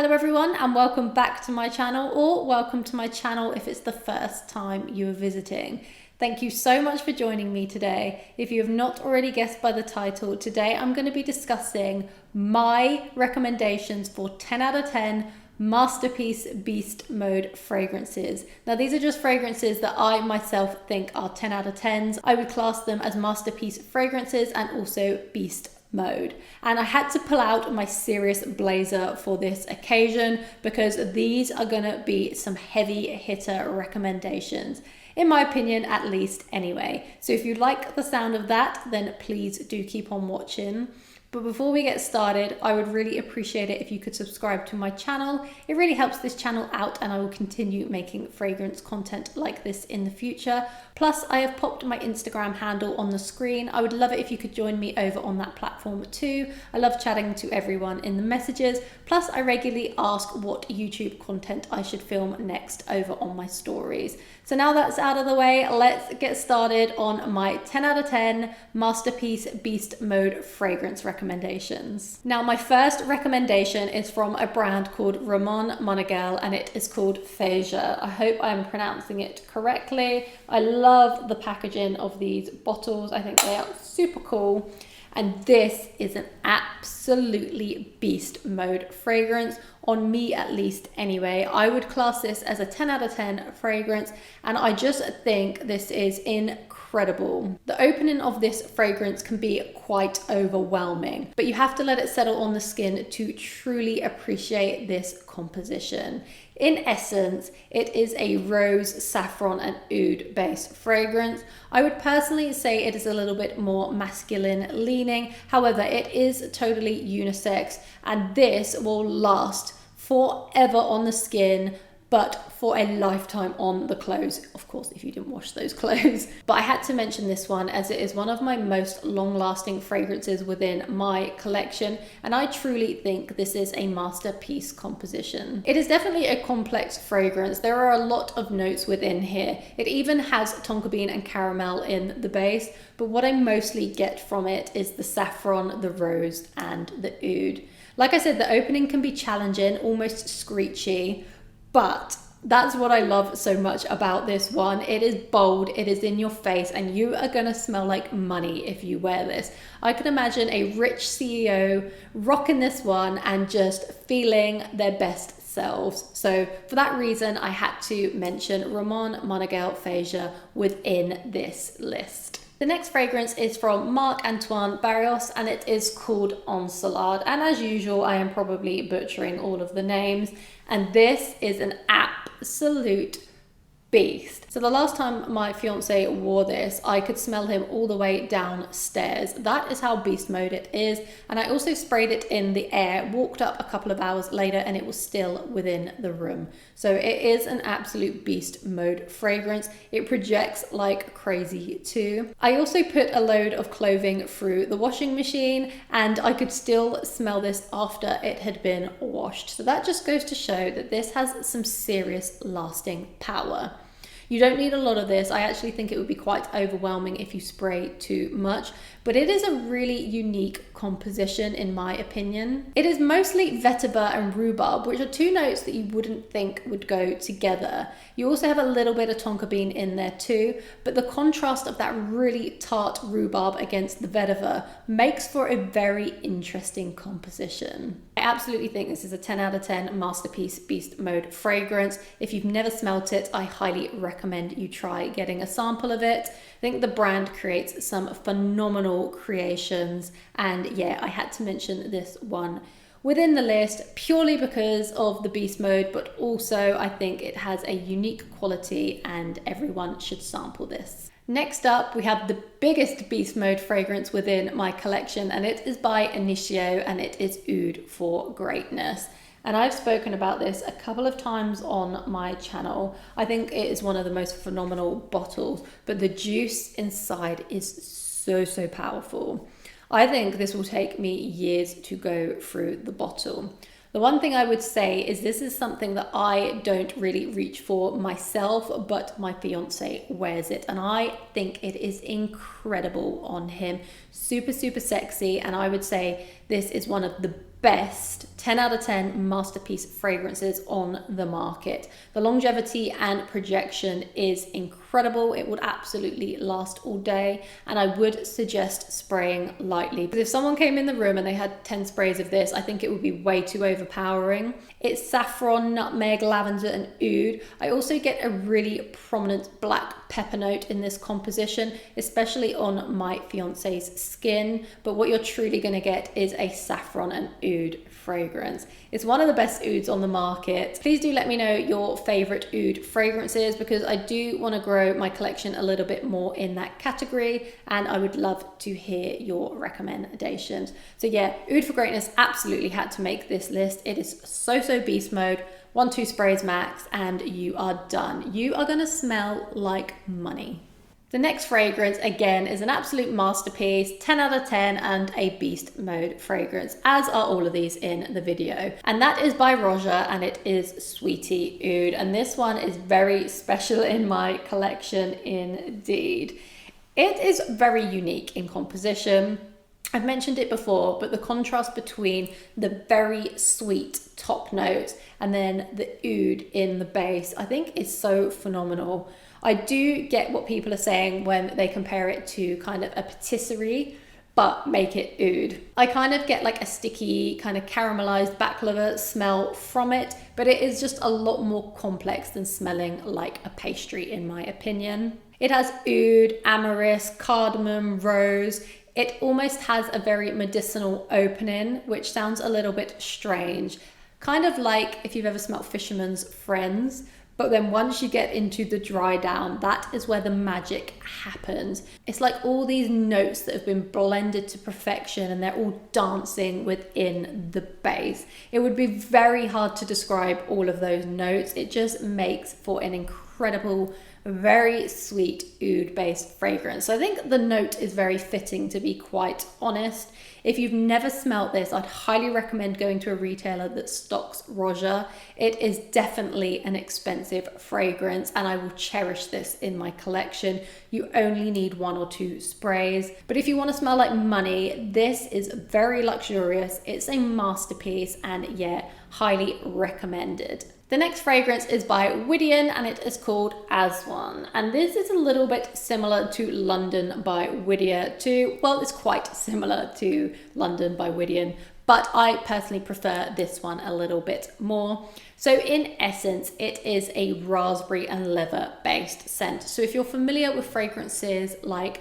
Hello everyone and welcome back to my channel, or welcome to my channel if it's the first time you are visiting. Thank you so much for joining me today. If you have not already guessed by the title, today I'm going to be discussing my recommendations for 10 out of 10 masterpiece beast mode fragrances. Now these are just fragrances that I myself think are 10 out of 10s. I would class them as masterpiece fragrances and also beast mode. And I had to pull out my serious blazer for this occasion because these are gonna be some heavy hitter recommendations, in my opinion at least anyway. So if you like the sound of that, then please do keep on watching. But before we get started, I would really appreciate it if you could subscribe to my channel. It really helps this channel out and I will continue making fragrance content like this in the future. Plus, I have popped my Instagram handle on the screen. I would love it if you could join me over on that platform too. I love chatting to everyone in the messages. Plus, I regularly ask what YouTube content I should film next over on my stories. So now that's out of the way, let's get started on my 10 out of 10 masterpiece beast mode fragrance recommendations. Now my first recommendation is from a brand called Ramon Monegal and it is called Phasia. I hope I'm pronouncing it correctly. I love the packaging of these bottles. I think they are super cool. And this is an absolutely beast mode fragrance, on me at least anyway. I would class this as a 10 out of 10 fragrance and I just think this is incredible. The opening of this fragrance can be quite overwhelming, but you have to let it settle on the skin to truly appreciate this composition. In essence, it is a rose, saffron and oud based fragrance. I would personally say it is a little bit more masculine leaning. However, it is totally unisex and this will last forever on the skin, but for a lifetime on the clothes, of course, if you didn't wash those clothes. But I had to mention this one as it is one of my most long-lasting fragrances within my collection, and I truly think this is a masterpiece composition. It is definitely a complex fragrance. There are a lot of notes within here. It even has tonka bean and caramel in the base, but what I mostly get from it is the saffron, the rose, and the oud. Like I said, the opening can be challenging, almost screechy, but that's what I love so much about this one. It is bold, it is in your face, and you are gonna smell like money if you wear this. I can imagine a rich CEO rocking this one and just feeling their best selves. So for that reason, I had to mention Ramon Monegal Phasia within this list. The next fragrance is from Marc-Antione Barrios and it is called Encelade. And as usual, I am probably butchering all of the names. And this is an absolute beast. So the last time my fiance wore this, I could smell him all the way downstairs. That is how beast mode it is. And I also sprayed it in the air, walked up a couple of hours later and it was still within the room. So it is an absolute beast mode fragrance. It projects like crazy too. I also put a load of clothing through the washing machine and I could still smell this after it had been washed. So that just goes to show that this has some serious lasting power. You don't need a lot of this. I actually think it would be quite overwhelming if you spray too much, but it is a really unique composition in my opinion. It is mostly vetiver and rhubarb, which are two notes that you wouldn't think would go together. You also have a little bit of tonka bean in there too, but the contrast of that really tart rhubarb against the vetiver makes for a very interesting composition. I absolutely think this is a 10 out of 10 masterpiece beast mode fragrance. If you've never smelt it, I highly recommend you try getting a sample of it. I think the brand creates some phenomenal creations, and yeah, I had to mention this one within the list purely because of the beast mode, but also I think it has a unique quality and everyone should sample this. Next up, we have the biggest beast mode fragrance within my collection, and it is by Initio, and it is Oud For Greatness. And I've spoken about this a couple of times on my channel. I think it is one of the most phenomenal bottles, but the juice inside is so powerful. I think this will take me years to go through the bottle. The one thing I would say is this is something that I don't really reach for myself, but my fiance wears it and I think it is incredible on him. Super sexy, and I would say this is one of the best 10 out of 10 masterpiece fragrances on the market. The longevity and projection is incredible. It would absolutely last all day, and I would suggest spraying lightly, because if someone came in the room and they had 10 sprays of this, I think it would be way too overpowering. It's saffron, nutmeg, lavender and oud. I also get a really prominent black pepper note in this composition, especially on my fiance's skin, but what you're truly going to get is a saffron and oud fragrance. It's one of the best ouds on the market. Please do let me know your favorite oud fragrances, because I do want to grow my collection a little bit more in that category, and I would love to hear your recommendations. So yeah, Oud For Greatness absolutely had to make this list. It is so beast mode. 1-2 sprays max and you are done. You are going to smell like money. The next fragrance, again, is an absolute masterpiece, 10 out of 10 and a beast mode fragrance, as are all of these in the video. And that is by Roja, and it is Sweetie Oud. And this one is very special in my collection indeed. It is very unique in composition. I've mentioned it before, but the contrast between the very sweet top notes and then the oud in the base, I think is so phenomenal. I do get what people are saying when they compare it to kind of a patisserie, but make it oud. I kind of get like a sticky kind of caramelized baklava smell from it, but it is just a lot more complex than smelling like a pastry in my opinion. It has oud, amyris, cardamom, rose. It almost has a very medicinal opening, which sounds a little bit strange. Kind of like if you've ever smelled Fisherman's Friends, but then once you get into the dry down, that is where the magic happens. It's like all these notes that have been blended to perfection and they're all dancing within the base. It would be very hard to describe all of those notes. It just makes for an incredible, very sweet oud based fragrance. So I think the note is very fitting, to be quite honest. If you've never smelt this, I'd highly recommend going to a retailer that stocks Roja. It is definitely an expensive fragrance and I will cherish this in my collection. You only need 1 or 2 sprays. But if you want to smell like money, this is very luxurious. It's a masterpiece and yeah, highly recommended. The next fragrance is by Widian and it is called Aswan. And this is a little bit similar to London by Wydian too. Well, it's quite similar to London by Wydian, but I personally prefer this one a little bit more. So in essence, it is a raspberry and leather based scent. So if you're familiar with fragrances like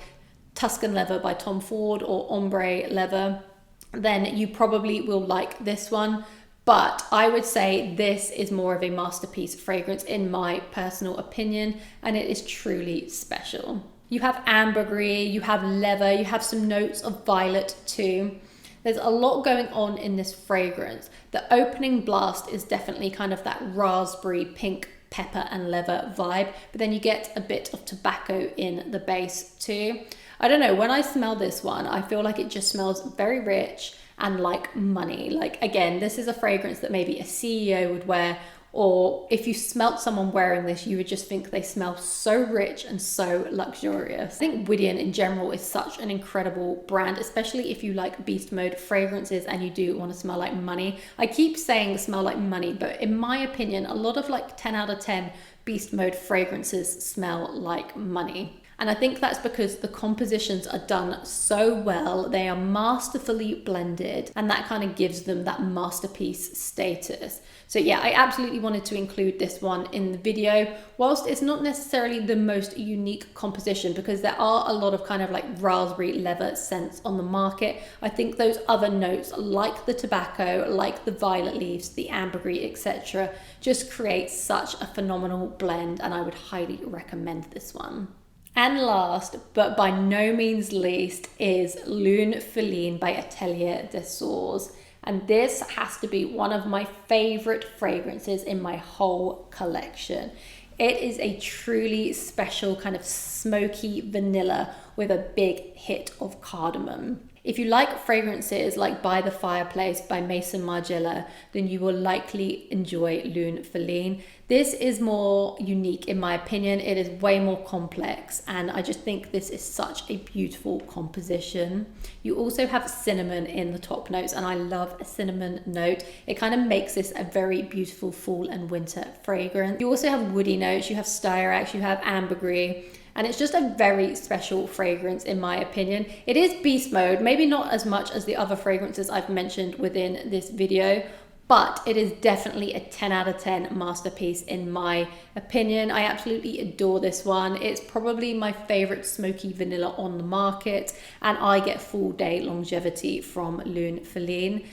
Tuscan Leather by Tom Ford or Ombre Leather, then you probably will like this one. But I would say this is more of a masterpiece fragrance in my personal opinion, and it is truly special. You have ambergris, you have leather, you have some notes of violet too. There's a lot going on in this fragrance. The opening blast is definitely kind of that raspberry, pink, pepper and leather vibe, but then you get a bit of tobacco in the base too. I don't know, when I smell this one, I feel like it just smells very rich and like money. Like again, this is a fragrance that maybe a CEO would wear, or if you smelt someone wearing this, you would just think they smell so rich and so luxurious. I think Widian in general is such an incredible brand, especially if you like beast mode fragrances and you do want to smell like money. I keep saying smell like money, but in my opinion, a lot of like 10 out of 10 beast mode fragrances smell like money. And I think that's because the compositions are done so well, they are masterfully blended, and that kind of gives them that masterpiece status. So yeah, I absolutely wanted to include this one in the video, whilst it's not necessarily the most unique composition, because there are a lot of kind of like raspberry leather scents on the market. I think those other notes like the tobacco, like the violet leaves, the ambergris, etc., just create such a phenomenal blend, and I would highly recommend this one. And last, but by no means least, is Loon Feline by Atelier des Sources. And this has to be one of my favorite fragrances in my whole collection. It is a truly special kind of smoky vanilla with a big hit of cardamom. If you like fragrances like By the Fireplace by Maison Margiela, then you will likely enjoy Loon Feline. This is more unique in my opinion. It is way more complex, and I just think this is such a beautiful composition. You also have cinnamon in the top notes, and I love a cinnamon note. It kind of makes this a very beautiful fall and winter fragrance. You also have woody notes, you have styrax, you have ambergris, and it's just a very special fragrance in my opinion. It is beast mode, maybe not as much as the other fragrances I've mentioned within this video, but it is definitely a 10 out of 10 masterpiece in my opinion. I absolutely adore this one. It's probably my favorite smoky vanilla on the market, and I get full day longevity from Loon Feline.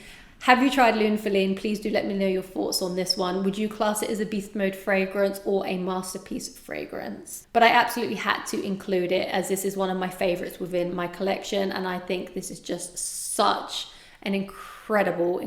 Have you tried Loon Feline? Please do let me know your thoughts on this one. Would you class it as a beast mode fragrance or a masterpiece fragrance? But I absolutely had to include it as this is one of my favorites within my collection, and I think this is just such an incredible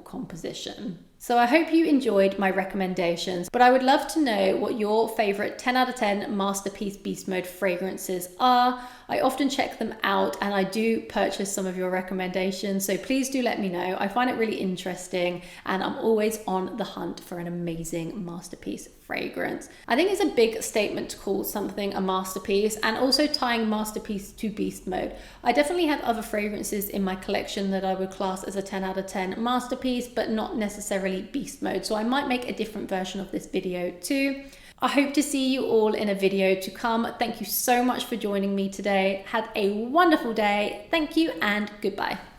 composition. So I hope you enjoyed my recommendations, but I would love to know what your favorite 10 out of 10 masterpiece beast mode fragrances are. I often check them out and I do purchase some of your recommendations, so please do let me know. I find it really interesting and I'm always on the hunt for an amazing masterpiece fragrance. I think it's a big statement to call something a masterpiece, and also tying masterpiece to beast mode. I definitely have other fragrances in my collection that I would class as a 10 out of 10 masterpiece, but not necessarily beast mode. So I might make a different version of this video too. I hope to see you all in a video to come. Thank you so much for joining me today. Have a wonderful day. Thank you and goodbye.